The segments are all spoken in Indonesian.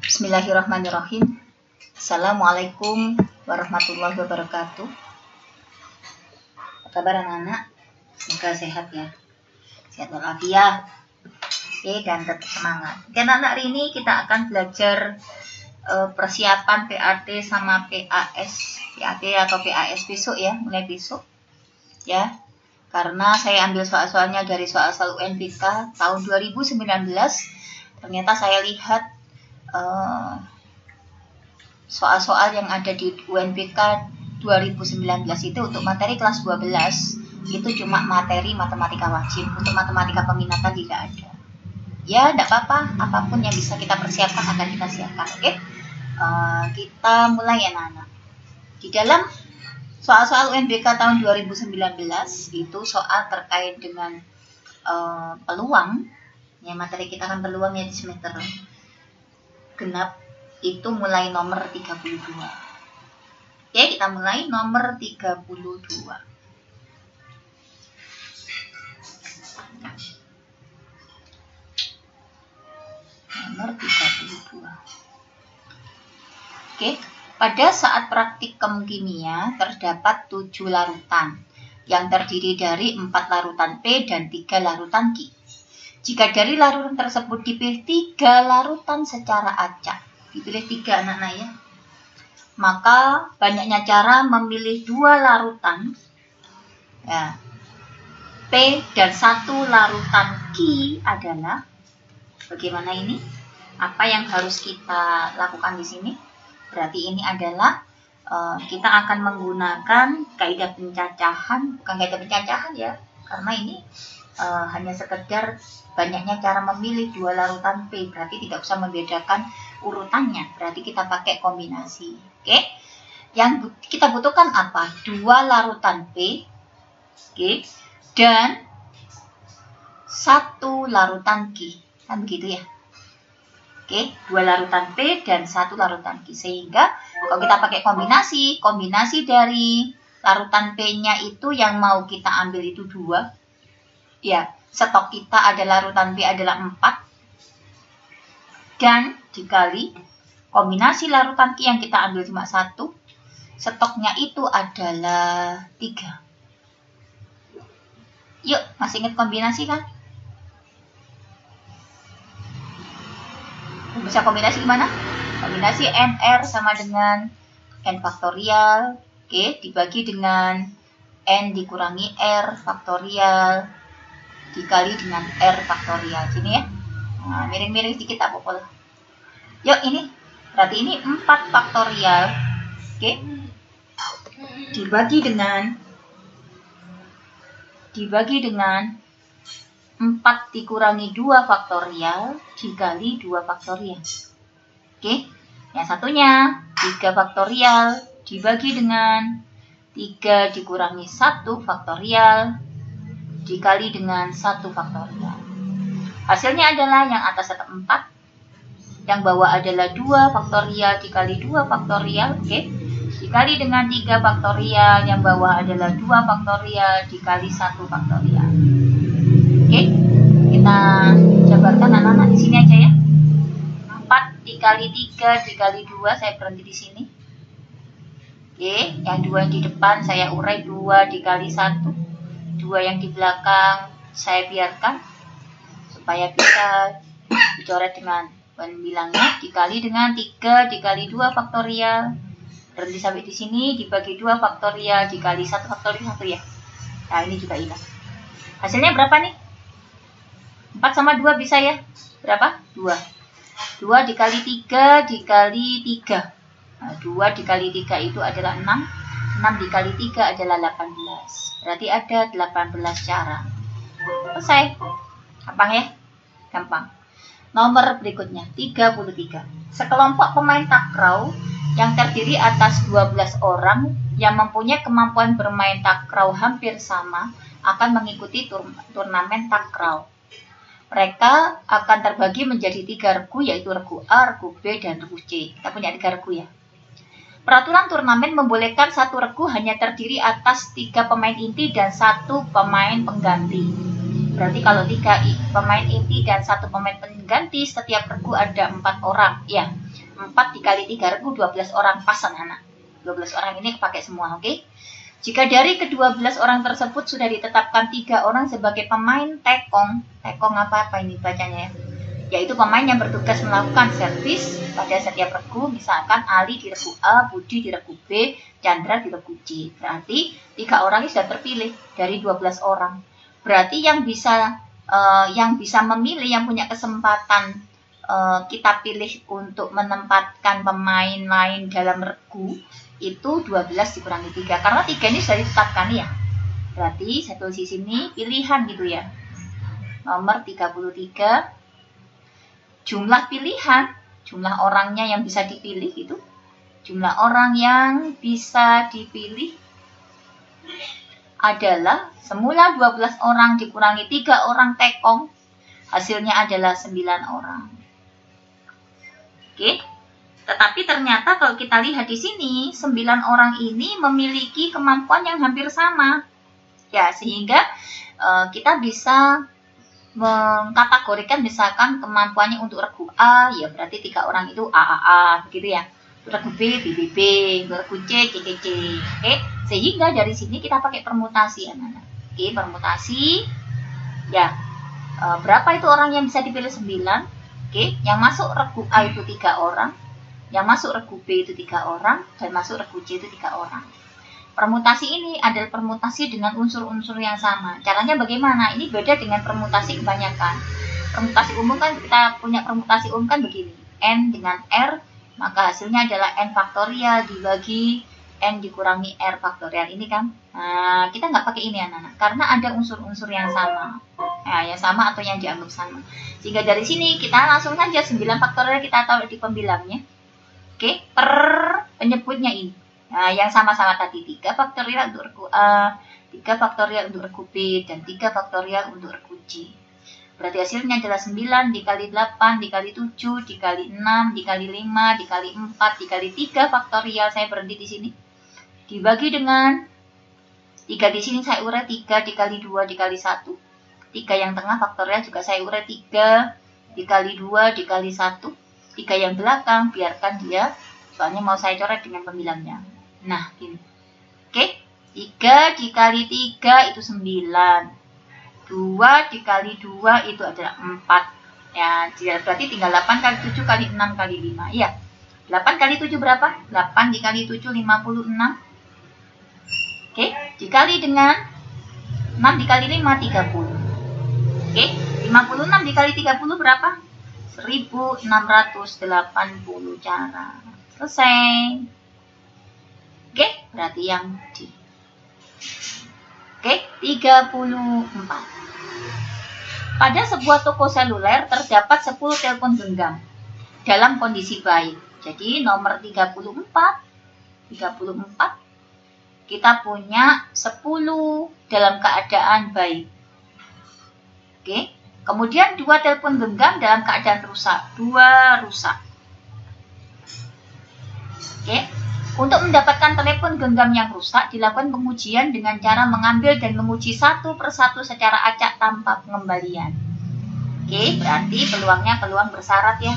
Bismillahirrahmanirrahim. Assalamualaikum warahmatullahi wabarakatuh. Apa kabar anak-anak? Semoga sehat ya. Sehat walafiat. Oke, dan tetap semangat. Oke, anak-anak, hari ini kita akan belajar persiapan PAT sama PAS. PAT atau PAS besok ya, mulai besok. Ya. Karena saya ambil soal-soalnya dari soal-soal UNBK tahun 2019. Ternyata saya lihat soal-soal yang ada di UNBK 2019 itu untuk materi kelas 12 itu cuma materi matematika wajib, untuk matematika peminatan tidak ada. Ya, tidak apa-apa, apapun yang bisa kita persiapkan akan kita siapkan. Oke, kita mulai ya anak-anak. Di dalam soal-soal UNBK tahun 2019 itu soal terkait dengan peluang. Ya, materi kita kan peluang ya di semester genap itu mulai nomor 32. Oke, kita mulai nomor 32. Nomor 32. Oke, pada saat praktikum kimia terdapat 7 larutan yang terdiri dari 4 larutan P dan 3 larutan Q. Jika dari larutan tersebut dipilih 3 larutan secara acak, dipilih 3 anak-anak ya, maka banyaknya cara memilih 2 larutan ya, P dan 1 larutan Q adalah bagaimana ini? Apa yang harus kita lakukan di sini? Berarti ini adalah kita akan menggunakan kaidah pencacahan, bukan kaidah pencacahan ya, karena ini hanya sekedar banyaknya cara memilih 2 larutan P, berarti tidak usah membedakan urutannya, berarti kita pakai kombinasi. Oke, yang kita butuhkan apa? 2 larutan P, oke, dan 1 larutan Q, kan begitu ya. Oke, 2 larutan P dan 1 larutan Q, sehingga kalau kita pakai kombinasi dari larutan P-nya itu yang mau kita ambil itu 2. Ya, stok kita ada larutan P adalah 4 dan dikali kombinasi larutan Q yang kita ambil cuma 1, stoknya itu adalah 3. Yuk, masih ingat kombinasi kan? Bisa kombinasi gimana? Kombinasi NR sama dengan N faktorial, oke, dibagi dengan N dikurangi R faktorial dikali dengan R faktorial. Sini ya. Nah, miring-miring sedikit tak apa-apa. Yuk, ini. Berarti ini 4 faktorial. Oke. Dibagi dengan 4 dikurangi 2 faktorial dikali 2 faktorial. Oke. Yang satunya 3 faktorial dibagi dengan 3 dikurangi 1 faktorial dikali dengan 1 faktorial. Hasilnya adalah yang atas tetap 4, yang bawah adalah 2 faktorial dikali 2 faktorial, oke, dikali dengan 3 faktorial, yang bawah adalah 2 faktorial dikali 1 faktorial. Oke, kita jabarkan anak-anak di sini aja ya. 4 dikali 3 dikali 2, saya berhenti di sini. Oke, yang 2 di depan saya urai 2 dikali 1. 2 yang di belakang saya biarkan supaya bisa dicoret dengan pembilangnya, dikali dengan 3 dikali 2 faktorial, berhenti sampai di sini, dibagi 2 faktorial dikali 1 faktorial 1 ya. Nah, ini juga hilang. Hasilnya berapa nih? 4 sama 2 bisa ya? Berapa? 2. 2 dikali 3 dikali 3. Nah, 2 dikali 3 itu adalah 6. 6 dikali 3 adalah 18. Berarti ada 18 cara. Selesai. Gampang ya? Gampang. Nomor berikutnya, 33. Sekelompok pemain takraw yang terdiri atas 12 orang yang mempunyai kemampuan bermain takraw hampir sama akan mengikuti turnamen takraw. Mereka akan terbagi menjadi 3 regu, yaitu regu A, regu B, dan regu C. Kita punya 3 regu ya. Peraturan turnamen membolehkan satu regu hanya terdiri atas 3 pemain inti dan 1 pemain pengganti. Berarti kalau 3 pemain inti dan 1 pemain pengganti, setiap regu ada 4 orang. Ya, 4 dikali 3 regu 12 orang, pas anak-anak. 12 orang ini pakai semua, oke? Jika dari ke-12 orang tersebut sudah ditetapkan 3 orang sebagai pemain tekong apa ini bacanya ya? Yaitu pemain yang bertugas melakukan servis pada setiap regu, misalkan Ali di regu A, Budi di regu B, Chandra di regu C. Berarti 3 orang ini sudah terpilih dari 12 orang. Berarti yang bisa memilih, yang punya kesempatan kita pilih untuk menempatkan pemain lain dalam regu itu 12 dikurangi 3. Karena 3 ini sudah ditetapkan ya. Berarti saya tulis di sini pilihan gitu ya. Nomor 33. Jumlah pilihan, jumlah orangnya yang bisa dipilih itu, jumlah orang yang bisa dipilih adalah semula 12 orang dikurangi 3 orang tekong, hasilnya adalah 9 orang. Oke, tetapi ternyata kalau kita lihat di sini, 9 orang ini memiliki kemampuan yang hampir sama. Ya, sehingga kita bisa mengkategorikan misalkan kemampuannya untuk regu A, ya berarti 3 orang itu AAA, begitu ya. Regu B, BBB, regu C, CCC. Oke, sehingga dari sini kita pakai permutasi, anak-anak. Oke, permutasi. Ya, berapa itu orang yang bisa dipilih 9? Oke, yang masuk regu A itu 3 orang, yang masuk regu B itu 3 orang, dan masuk regu C itu 3 orang. Permutasi ini adalah permutasi dengan unsur-unsur yang sama. Caranya bagaimana? Ini beda dengan permutasi kebanyakan. Permutasi umum kan kita punya permutasi umum kan begini. N dengan R, maka hasilnya adalah N faktorial dibagi N dikurangi R faktorial. Ini kan. Nah, kita nggak pakai ini anak-anak. Karena ada unsur-unsur yang sama. Nah, yang sama atau yang dianggap sama. Sehingga dari sini kita langsung saja 9 faktorial kita taruh di pembilangnya. Oke, per penyebutnya ini. Nah, yang sama-sama tadi 3 faktorial untuk regu A, 3 faktorial untuk regu B, dan 3 faktorial untuk regu C. Berarti hasilnya adalah 9 dikali 8, dikali 7, dikali 6, dikali 5, dikali 4, dikali 3 faktorial. Saya berhenti di sini. Dibagi dengan 3 di sini saya urai 3 dikali 2 dikali 1. 3 yang tengah faktorial juga saya urai 3 dikali 2 dikali 1. 3 yang belakang biarkan dia, soalnya mau saya coret dengan pembilangnya. Nah, gini. Oke, 3 dikali 3 itu 9. 2 dikali 2 itu adalah 4. Ya, berarti tinggal 8 kali 7 kali 6 kali 5. Iya. 8 kali 7 berapa? 8 dikali 7 56. Oke, dikali dengan 6 dikali 5 30. Oke, 56 dikali 30 berapa? 1680 cara. Selesai. Oke, berarti yang D. Oke, 34. Pada sebuah toko seluler terdapat 10 telepon genggam dalam kondisi baik. Jadi nomor 34 kita punya 10 dalam keadaan baik. Oke, kemudian 2 telepon genggam dalam keadaan rusak. 2 rusak. Oke. Untuk mendapatkan telepon genggam yang rusak, dilakukan pengujian dengan cara mengambil dan menguji satu persatu secara acak tanpa pengembalian. Oke, berarti peluangnya peluang bersyarat ya.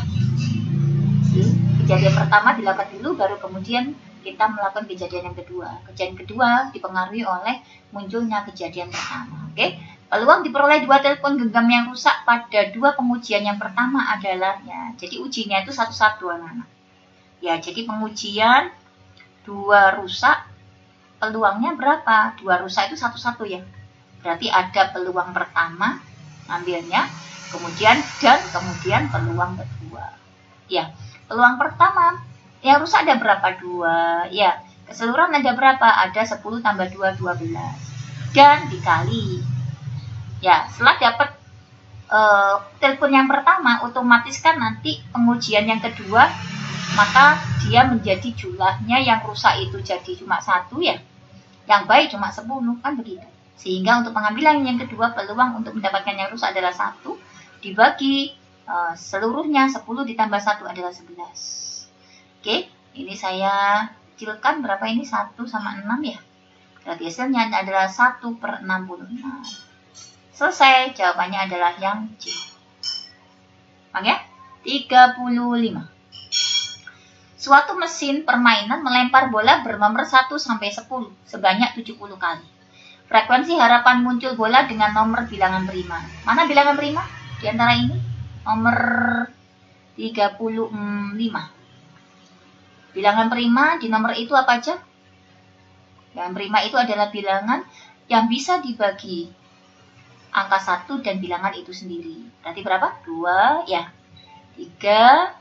Kejadian pertama dilakukan dulu, baru kemudian kita melakukan kejadian yang kedua. Kejadian kedua dipengaruhi oleh munculnya kejadian pertama. Oke, peluang diperoleh 2 telepon genggam yang rusak pada 2 pengujian yang pertama adalah ya. Jadi ujinya itu satu-satu anak-anak. Ya, jadi pengujian 2 rusak, peluangnya berapa? 2 rusak itu satu-satu ya. Berarti ada peluang pertama, ambilnya, kemudian peluang kedua. Ya, peluang pertama, yang rusak ada berapa? 2. Ya, keseluruhan ada berapa? Ada 10 tambah 2, 12. Dan dikali. Ya, setelah dapat telepon yang pertama, otomatis kan nanti pengujian yang kedua, maka dia menjadi jumlahnya yang rusak itu jadi cuma 1 ya, yang baik cuma 10 kan begitu. Sehingga untuk pengambilan yang kedua, peluang untuk mendapatkan yang rusak adalah 1 dibagi seluruhnya 10 ditambah 1 adalah 11. Oke, ini saya kecilkan berapa ini? 1 sama 6 ya. Berarti hasilnya adalah 1/66. Selesai, jawabannya adalah yang C. Oke, 35. Suatu mesin permainan melempar bola bernomor 1 sampai 10 sebanyak 70 kali. Frekuensi harapan muncul bola dengan nomor bilangan prima. Mana bilangan prima? Di antara ini nomor 35. Bilangan prima di nomor itu apa aja? Bilangan prima itu adalah bilangan yang bisa dibagi angka 1 dan bilangan itu sendiri. Berarti berapa? 2 ya. 3,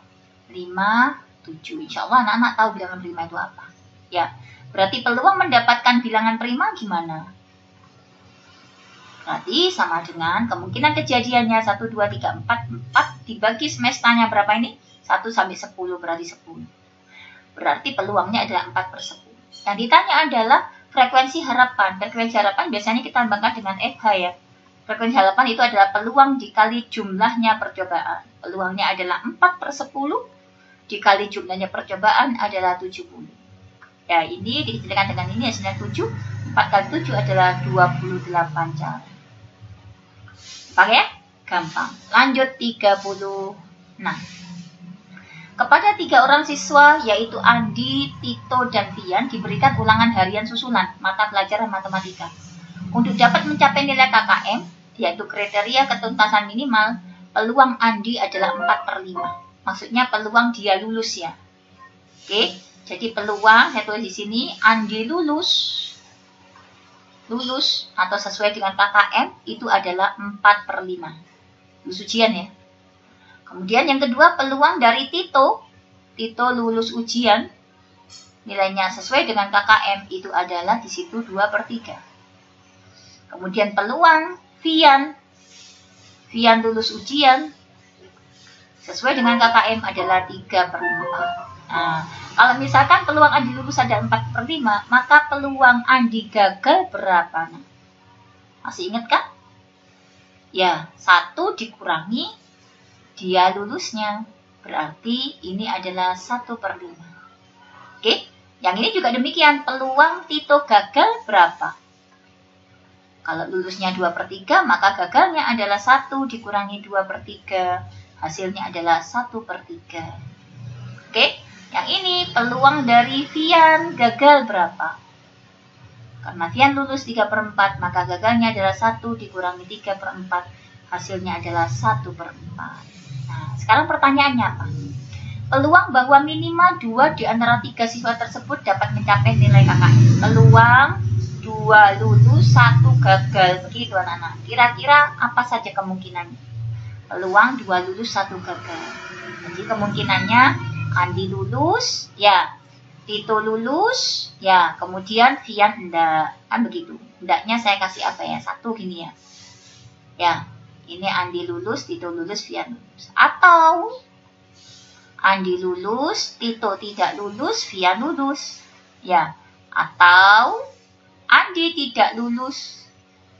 5, 7. Insya Allah anak-anak tahu bilangan prima itu apa. Ya, berarti peluang mendapatkan bilangan prima gimana? Berarti sama dengan kemungkinan kejadiannya 1, 2, 3, 4. 4 dibagi semestanya berapa ini? 1 sampai 10 berarti 10. Berarti peluangnya adalah 4/10. Yang ditanya adalah frekuensi harapan. Frekuensi harapan biasanya kita tambahkan dengan FH ya. Frekuensi harapan itu adalah peluang dikali jumlahnya percobaan. Peluangnya adalah 4/10 dikali jumlahnya percobaan adalah 70. Ya, ini dikecilkan dengan ini hasilnya 7. 4 kali 7 adalah 28 cara. Pakai ya? Gampang. Lanjut 36. Kepada 3 orang siswa, yaitu Andi, Tito, dan Fian, diberikan ulangan harian susulan mata pelajaran matematika. Untuk dapat mencapai nilai KKM, yaitu kriteria ketuntasan minimal, peluang Andi adalah 4/5. Maksudnya peluang dia lulus ya. Oke, jadi peluang saya tulis di sini, Andi lulus atau sesuai dengan KKM itu adalah 4/5. Lulus ujian ya. Kemudian yang kedua, peluang dari Tito lulus ujian, nilainya sesuai dengan KKM itu adalah di situ 2/3. Kemudian peluang Fian lulus ujian, sesuai dengan KKM adalah 3/4. Nah, kalau misalkan peluang Andi lulus ada 4/5, maka peluang Andi gagal berapa? Nah, masih ingat kan? Ya, 1 dikurangi dia lulusnya, berarti ini adalah 1/5. Oke, yang ini juga demikian, peluang Tito gagal berapa? Kalau lulusnya 2/3, maka gagalnya adalah 1 dikurangi 2/3, hasilnya adalah 1/3. Oke, yang ini peluang dari Fian gagal berapa? Karena Fian lulus 3/4, maka gagalnya adalah 1 dikurangi 3/4, hasilnya adalah 1/4. Nah, sekarang pertanyaannya apa? Peluang bahwa minimal 2 di antara 3 siswa tersebut dapat mencapai nilai KKM. Peluang 2 lulus, 1 gagal. Begitu anak-anak. Kira-kira apa saja kemungkinannya? Peluang 2 lulus, 1 gagal. Jadi kemungkinannya Andi lulus, ya. Tito lulus, ya. Kemudian Fian enggak. Kan begitu. Enggaknya saya kasih apa ya? 1 gini ya. Ya. Ini Andi lulus, Tito lulus, Fian lulus. Atau Andi lulus, Tito tidak lulus, Fian lulus. Ya. Atau Andi tidak lulus,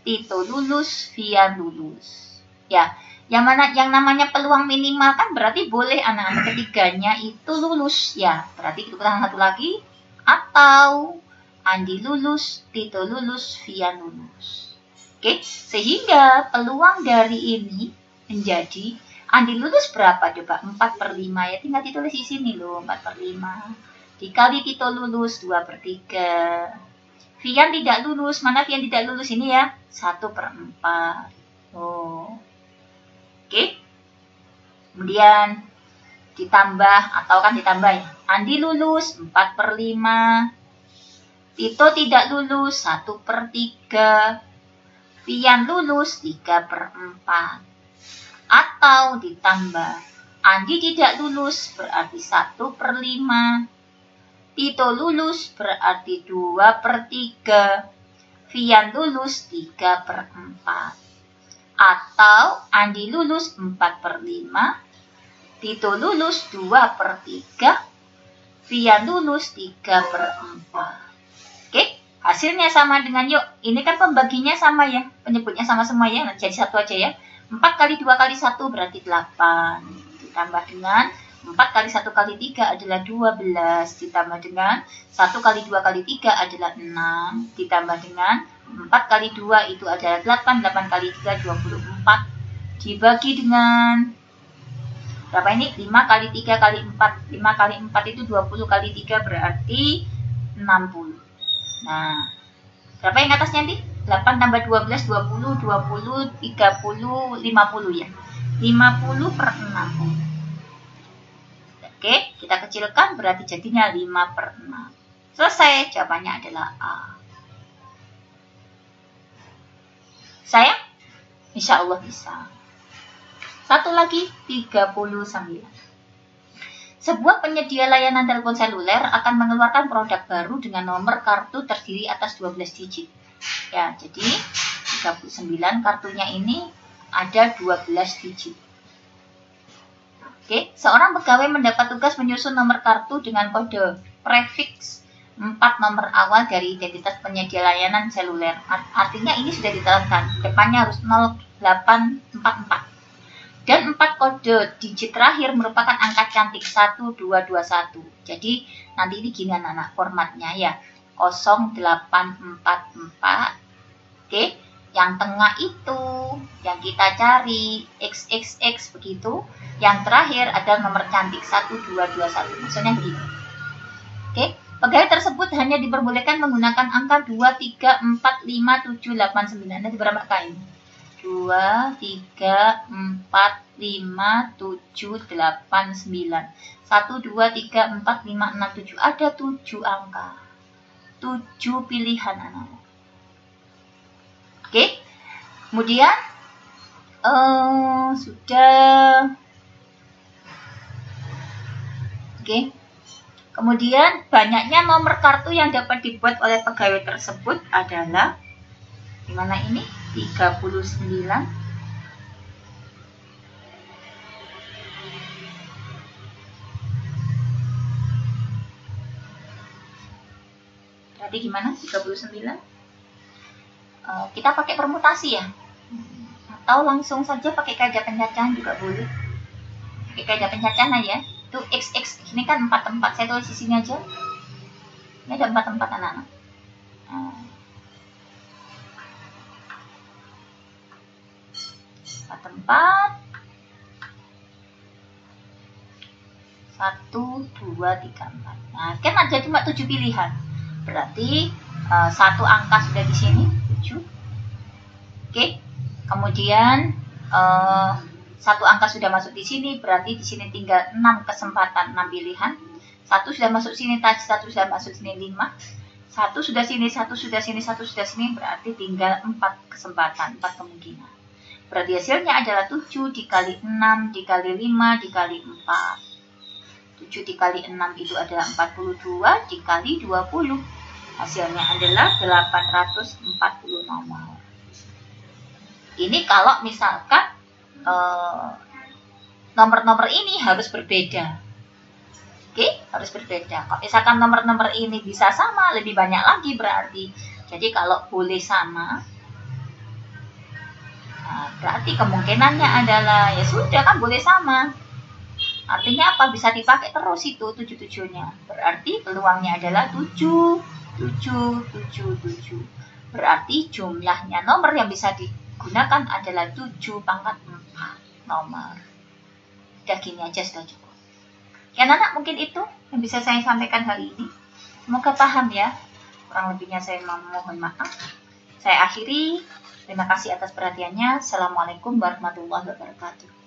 Tito lulus, Fian lulus. Ya. Yang namanya peluang minimal kan berarti boleh anak-anak ketiganya itu lulus. Ya. Berarti kita satu lagi. Atau Andi lulus, Tito lulus, Fian lulus. Oke, sehingga peluang dari ini menjadi Andi lulus berapa coba? 4/5 ya, tinggal ditulis di sini loh, 4/5. Dikali Tito lulus 2/3. Fian tidak lulus, mana Fian tidak lulus ini ya? 1/4. Oh. Oke. Kemudian ditambah atau kan ditambah ya. Andi lulus 4/5. Tito tidak lulus 1/3. Fian lulus 3/4. Atau ditambah Andi tidak lulus berarti 1/5. Tito lulus berarti 2/3. Fian lulus 3/4. Atau Andi lulus 4/5. Tito lulus 2/3. Fian lulus 3/4. Oke? Hasilnya sama dengan, yuk, ini kan pembaginya sama ya, penyebutnya sama semua ya, jadi 1 aja ya. 4 kali 2 kali 1 berarti 8. Ditambah dengan 4 kali 1 kali 3 adalah 12, ditambah dengan 1 kali 2 kali 3 adalah 6, ditambah dengan 4 kali 2 itu adalah 8, 8 kali 3 24, dibagi dengan berapa ini? 5 kali 3 kali 4, 5 kali 4 itu 20 kali 3 berarti 60. Nah, berapa yang atasnya nanti? 8 tambah 12, 20, 20, 30, 50 ya. 50 per 60. Oke, kita kecilkan berarti jadinya 5 per 6. Selesai, jawabannya adalah A. Saya? Insya Allah bisa. Satu lagi, 39. Sebuah penyedia layanan telepon seluler akan mengeluarkan produk baru dengan nomor kartu terdiri atas 12 digit. Ya, jadi 39 kartunya ini ada 12 digit. Oke, seorang pegawai mendapat tugas menyusun nomor kartu dengan kode prefix 4 nomor awal dari identitas penyedia layanan seluler. Artinya ini sudah diterangkan, depannya harus 0844. Dan 4 kode digit terakhir merupakan angka cantik 1221. Jadi nanti ini gini anak-anak formatnya ya. 0844. Oke, yang tengah itu yang kita cari XXX begitu. Yang terakhir adalah nomor cantik 1221. Maksudnya begitu. Oke, pegawai tersebut hanya diperbolehkan menggunakan angka 2, 3, 4, 5, 7, 8, 9. Nanti berapa kali? 2, 3, 4, 5, 7, 8, 9. 1, 2, 3, 4, 5, 6, 7. Ada 7 angka. 7 pilihan anak-anak. Oke. Kemudian sudah. Oke. Kemudian banyaknya nomor kartu yang dapat dibuat oleh pegawai tersebut adalah gimana ini? 39. Berarti gimana? 39. Kita pakai permutasi ya. Atau langsung saja pakai kaidah pencacahan juga boleh. Pakai kaidah pencacahan aja. Itu XX, ini kan 4 tempat. Saya tulis di sini aja. Ini ada 4 tempat anak-anak. 4 tempat. 1, 2, 3, 4. Nah, kan ada cuma 7 pilihan. Berarti 1 angka sudah di sini, 7. Oke. Kemudian 1 angka sudah masuk di sini, berarti di sini tinggal 6 kesempatan, 6 pilihan. 1 sudah masuk sini, 1 sudah masuk sini 5. 1 sudah sini, 1 sudah sini, 1 sudah sini, berarti tinggal 4 kesempatan, 4 kemungkinan. Berarti hasilnya adalah 7 dikali 6 dikali 5 dikali 4. 7 dikali 6 itu adalah 42 dikali 20. Hasilnya adalah 840 nomor. Ini kalau misalkan nomor-nomor ini harus berbeda. Oke, harus berbeda. Kalau misalkan nomor-nomor ini bisa sama, lebih banyak lagi berarti. Jadi kalau boleh sama, berarti kemungkinannya adalah ya sudah kan boleh sama. Artinya apa? Bisa dipakai terus itu 7-7-nya. Berarti peluangnya adalah 7, 7, 7, 7. Berarti jumlahnya nomor yang bisa digunakan adalah 7 pangkat 4 nomor. Udah gini aja sudah cukup. Ya anak mungkin itu yang bisa saya sampaikan hari ini. Semoga paham ya. Kurang lebihnya saya mohon maaf. Saya akhiri. Terima kasih atas perhatiannya. Assalamualaikum warahmatullahi wabarakatuh.